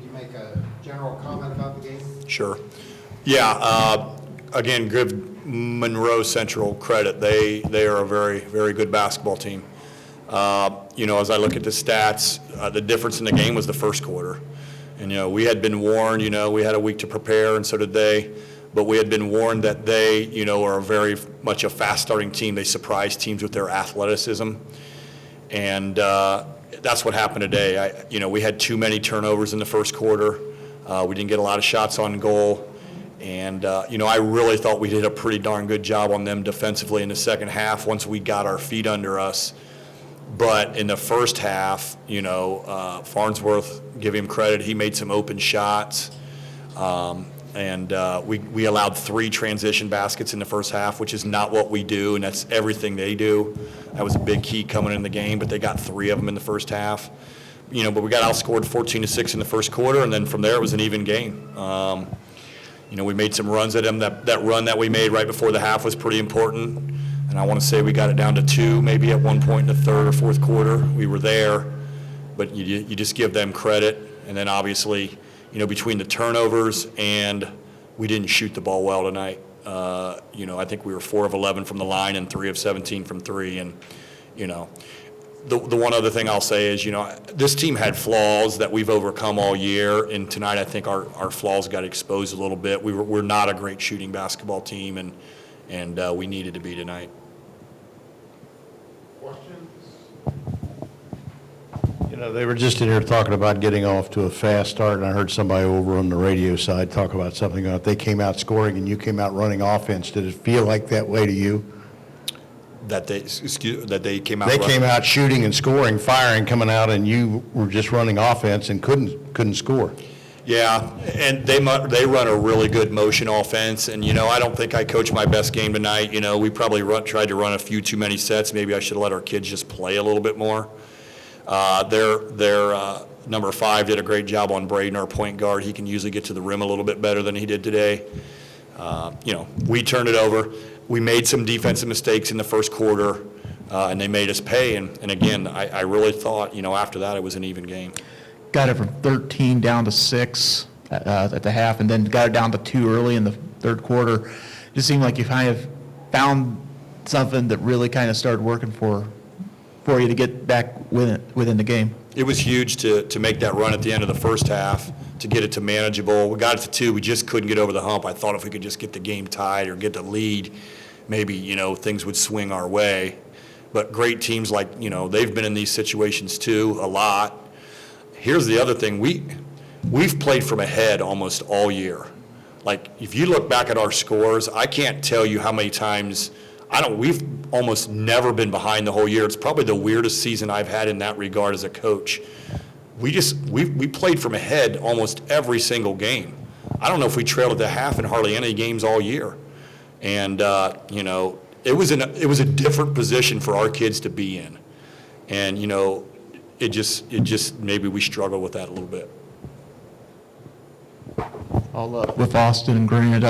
you make a general comment about the game? Sure. Yeah, again, give Monroe Central credit. They are a very, very good basketball team. As I look at the stats, the difference in the game was the first quarter. And, we had been warned, we had a week to prepare, and so did they. But we had been warned that they, are very much a fast-starting team. They surprise teams with their athleticism. And that's what happened today. We had too many turnovers in the first quarter. We didn't get a lot of shots on goal. And, I really thought we did a pretty darn good job on them defensively in the second half once we got our feet under us. But in the first half, Farnsworth, give him credit, he made some open shots. We allowed 3 transition baskets in the first half, which is not what we do, and that's everything they do. That was a big key coming in the game, but they got 3 of them in the first half. But we got outscored 14-6 in the first quarter, and then from there it was an even game. We made some runs at them. That run that we made right before the half was pretty important. And I want to say we got it down to 2 maybe at one point in the third or fourth quarter. We were there, but you just give them credit. And then obviously, between the turnovers and we didn't shoot the ball well tonight. I think we were 4 of 11 from the line and 3 of 17 from 3. And, the one other thing I'll say is, this team had flaws that we've overcome all year. And tonight I think our flaws got exposed a little bit. We're not a great shooting basketball team, and we needed to be tonight. They were just in here talking about getting off to a fast start, and I heard somebody over on the radio side talk about something. If they came out scoring and you came out running offense, did it feel like that way to you? That they came out. They came out shooting and scoring, firing, coming out, and you were just running offense and couldn't score. Yeah, and they run a really good motion offense, and I don't think I coached my best game tonight. We probably tried to run a few too many sets. Maybe I should have let our kids just play a little bit more. Their number 5 did a great job on Braden, our point guard. He can usually get to the rim a little bit better than he did today. We turned it over. We made some defensive mistakes in the first quarter, and they made us pay. And again, I really thought, after that it was an even game. Got it from 13 down to 6 at the half, and then got it down to 2 early in the third quarter. It just seemed like you kind of found something that really kind of started working for you to get back within the game. It was huge to make that run at the end of the first half, to get it to manageable. We got it to 2. We just couldn't get over the hump. I thought if we could just get the game tied or get the lead, maybe, things would swing our way. But great teams like, they've been in these situations too a lot. Here's the other thing. We've played from ahead almost all year. Like, if you look back at our scores, I can't tell you how many times we've almost never been behind the whole year. It's probably the weirdest season I've had in that regard as a coach. We played from ahead almost every single game. I don't know if we trailed at the half in hardly any games all year. And, it was a different position for our kids to be in. And, it just maybe we struggle with that a little bit. With Austin and Grant,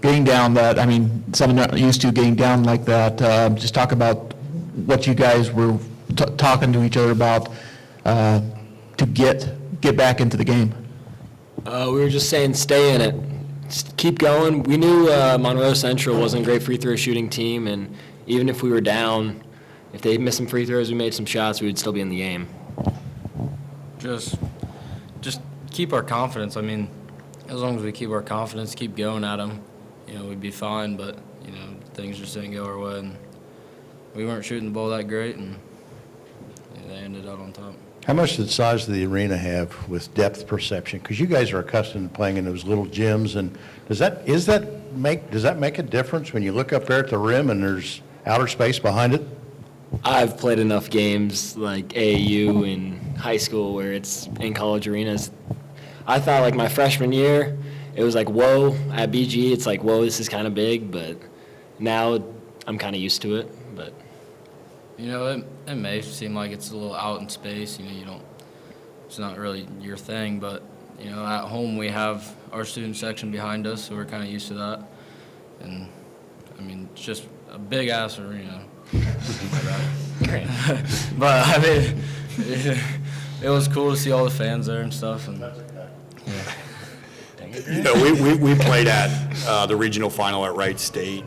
getting down that, someone not used to getting down like that, just talk about what you guys were talking to each other about to get back into the game. We were just saying stay in it. Just keep going. We knew Monroe Central wasn't a great free throw shooting team, and even if we were down, if they missed some free throws, we made some shots, we would still be in the game. Just keep our confidence. As long as we keep our confidence, keep going at them, we'd be fine. But, things just didn't go our way. And we weren't shooting the ball that great, and they ended up on top. How much did the size of the arena have with depth perception? Because you guys are accustomed to playing in those little gyms, and does that make a difference when you look up there at the rim and there's outer space behind it? I've played enough games like AAU in high school where it's in college arenas. I thought like my freshman year, it was like, whoa, at BG, it's like, whoa, this is kind of big, but now I'm kind of used to it. But it may seem like it's a little out in space. It's not really your thing, but at home we have our student section behind us, so we're kind of used to that. And it's just a big ass arena. But it was cool to see all the fans there and stuff. And You know, we played at the regional final at Wright State,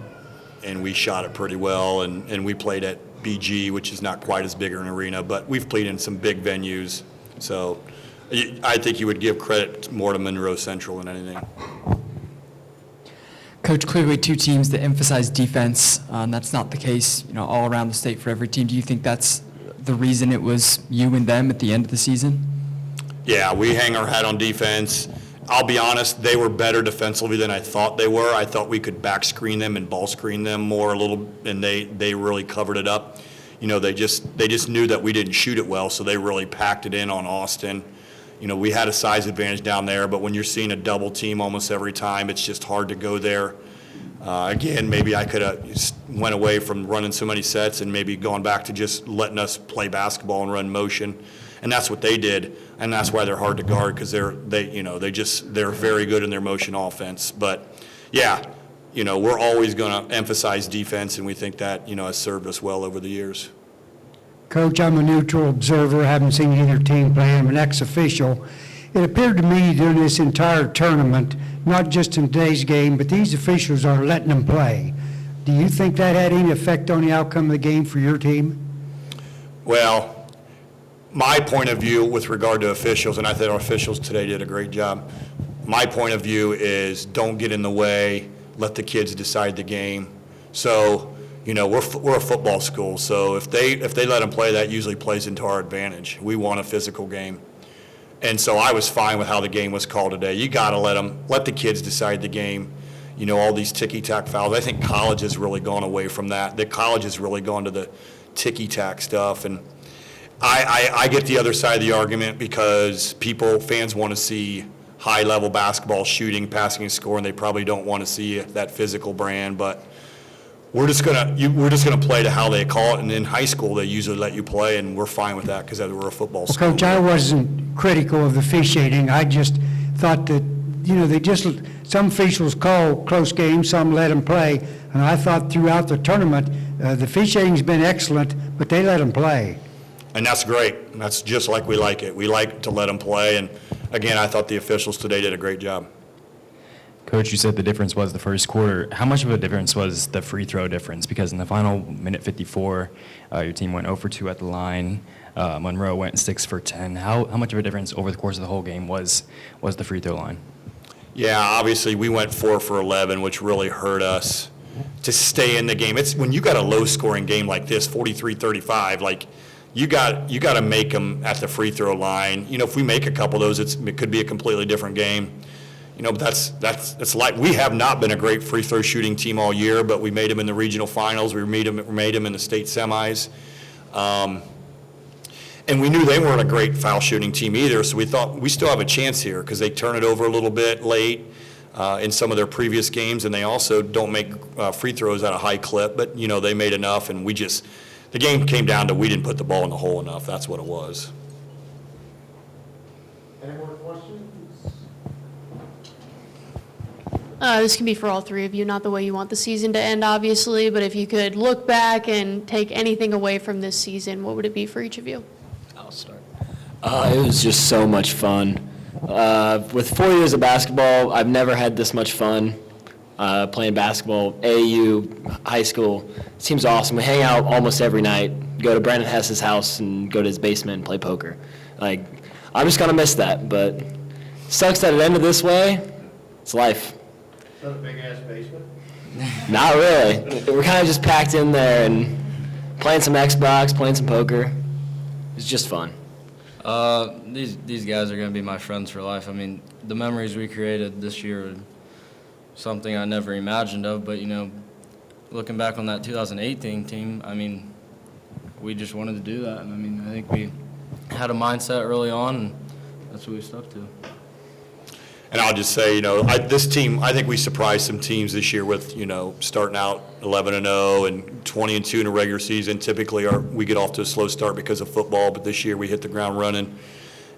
and we shot it pretty well, and we played at BG, which is not quite as big an arena, but we've played in some big venues. So I think you would give credit more to Monroe Central than anything. Coach, clearly two teams that emphasize defense. That's not the case, all around the state for every team. Do you think that's the reason it was you and them at the end of the season? Yeah, we hang our hat on defense. I'll be honest, they were better defensively than I thought they were. I thought we could back screen them and ball screen them more a little, and they really covered it up. They just knew that we didn't shoot it well, so they really packed it in on Austin. We had a size advantage down there, but when you're seeing a double team almost every time, it's just hard to go there. Again, maybe I could have went away from running so many sets and maybe gone back to just letting us play basketball and run motion. And that's what they did, and that's why they're hard to guard, because they're very good in their motion offense. But yeah, we're always going to emphasize defense, and we think that has served us well over the years. Coach, I'm a neutral observer, haven't seen either team play. I'm an ex-official. It appeared to me during this entire tournament, not just in today's game, but these officials are letting them play. Do you think that had any effect on the outcome of the game for your team? Well, my point of view with regard to officials, and I think our officials today did a great job, my point of view is don't get in the way, let the kids decide the game. So, we're a football school, so if they let them play, that usually plays into our advantage. We want a physical game. And so I was fine with how the game was called today. You got to let the kids decide the game. All these ticky-tack fouls. I think college has really gone away from that. The college has really gone to the ticky-tack stuff. And I get the other side of the argument because fans want to see high-level basketball, shooting, passing, and scoring. They probably don't want to see that physical brand. But we're just gonna play to how they call it. And in high school, they usually let you play, and we're fine with that because we're a football school. Coach, I wasn't critical of the officiating. I just thought that, some officials call close games, some let them play. And I thought throughout the tournament, the officiating's been excellent, but they let them play. And that's great. That's just like we like it. We like to let them play. And again, I thought the officials today did a great job. Coach, you said the difference was the first quarter. How much of a difference was the free throw difference? Because in the final minute 54, your team went 0 for 2 at the line. Monroe went 6 for 10. How much of a difference over the course of the whole game was the free throw line? Yeah, obviously we went 4 for 11, which really hurt us to stay in the game. It's when you got a low-scoring game like this, 43-35, like you got to make them at the free throw line. If we make a couple of those, it could be a completely different game. But that's like we have not been a great free throw shooting team all year, but we made them in the regional finals. We made them in the state semis. And we knew they weren't a great foul shooting team either, so we thought we still have a chance here because they turn it over a little bit late in some of their previous games, and they also don't make free throws at a high clip, but they made enough, and the game came down to we didn't put the ball in the hole enough. That's what it was. Any more questions? This can be for all three of you, not the way you want the season to end, obviously, but if you could look back and take anything away from this season, what would it be for each of you? I'll start. It was just so much fun. With 4 years of basketball, I've never had this much fun playing basketball. AAU, high school, it seems awesome. We hang out almost every night, go to Brandon Hess's house and go to his basement and play poker. I'm just going to miss that, but sucks that it ended this way. It's life. Is that a big-ass basement? Not really. We're kind of just packed in there and playing some Xbox, playing some poker. It's just fun. These guys are going to be my friends for life. I mean, the memories we created this year are something I never imagined of, but, looking back on that 2018 team, I mean, we just wanted to do that. And, I mean, I think we had a mindset early on, and that's what we stuck to. And I'll just say, this team, I think we surprised some teams this year with, starting out 11-0 and 20-2 in a regular season. Typically, we get off to a slow start because of football, but this year we hit the ground running.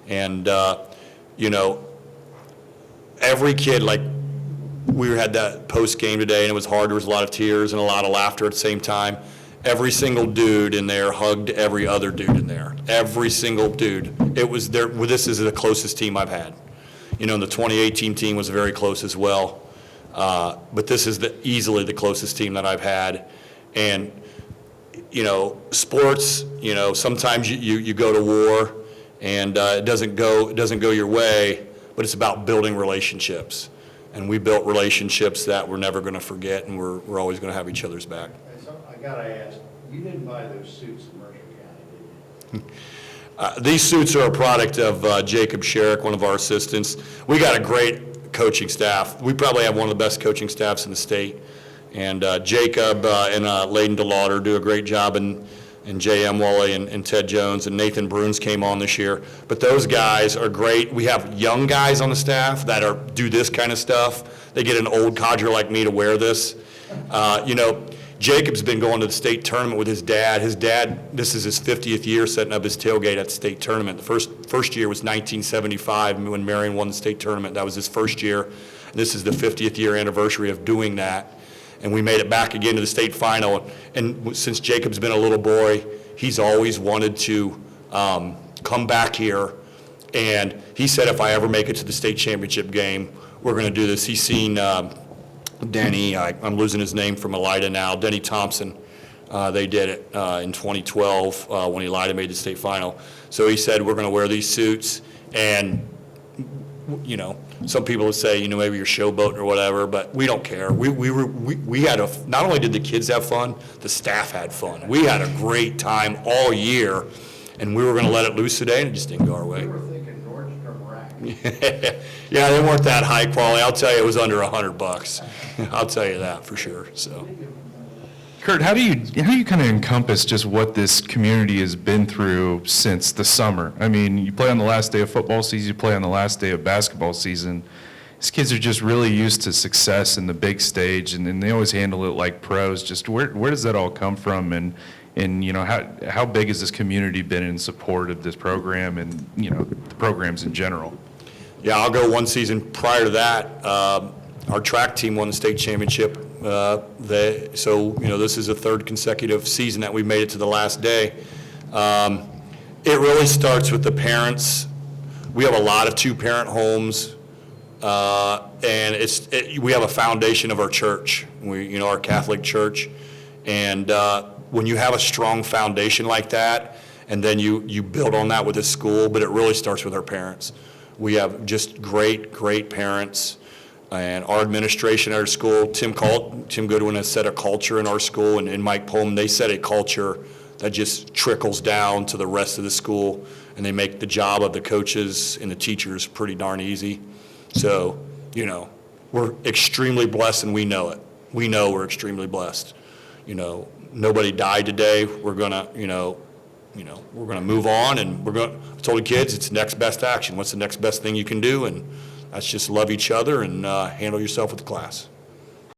And, every kid, we had that post game today, and it was hard. There was a lot of tears and a lot of laughter at the same time. every single dude in there hugged every other dude in there. Every single dude. It was there. Well, this is the closest team I've had. You know, the 2018 team was very close as well. But this is easily the closest team that I've had. And, you know, sports, you know, sometimes you go to war and it doesn't go your way, but it's about building relationships. And we built relationships that we're never going to forget, and we're always going to have each other's back. So I gotta ask, you didn't buy those suits in Mercer County, did you? These suits are a product of Jacob Sherrick, one of our assistants. We got a great coaching staff. We probably have one of the best coaching staffs in the state. And Jacob and Layden DeLauder do a great job, and Jay Emwally and Ted Jones and Nathan Bruns came on this year. But those guys are great. We have young guys on the staff that do this kind of stuff. They get an old codger like me to wear this. You know, Jacob's been going to the state tournament with his dad. His dad, this is his 50th year setting up his tailgate at the state tournament. The first year was 1975 when Marion won the state tournament. That was his first year. This is the 50th year anniversary of doing that. And we made it back again to the state final. And since Jacob's been a little boy, he's always wanted to come back here. And he said, if I ever make it to the state championship game, we're going to do this. He's seen Denny, I'm losing his name from Elida now, Denny Thompson. They did it in 2012 when Elida made the state final. So he said, we're going to wear these suits. And, you know, some people would say, you know, maybe you're showboating or whatever, but we don't care. We had not only did the kids have fun, the staff had fun. We had a great time all year, and we were going to let it loose today, and it just didn't go our way. We were thinking Nordstrom Rack. Yeah, they weren't that high quality. I'll tell you, it was under $100. I'll tell you that for sure, so. Kurt, how do you kind of encompass just what this community has been through since the summer? I mean, you play on the last day of football season, you play on the last day of basketball season. These kids are just really used to success in the big stage, and they always handle it like pros. Just where does that all come from, and you know, how big has this community been in support of this program and, you know, the programs in general? Yeah, I'll go one season prior to that. Our track team won the state championship. So, you know, this is a third consecutive season that we made it to the last day. It really starts with the parents. We have a lot of two-parent homes, and we have a foundation of our church, our Catholic church. And when you have a strong foundation like that, and then you build on that with a school, but it really starts with our parents. We have just great parents. And our administration at our school, Tim Goodwin has set a culture in our school, and Mike Pullman, they set a culture that just trickles down to the rest of the school, and they make the job of the coaches and the teachers pretty darn easy. So, you know, we're extremely blessed, and we know it. We know we're extremely blessed. You know, nobody died today. We're gonna, we're gonna move on, and I told the kids it's next best action. What's the next best thing you can do? And that's just love each other and handle yourself with the class.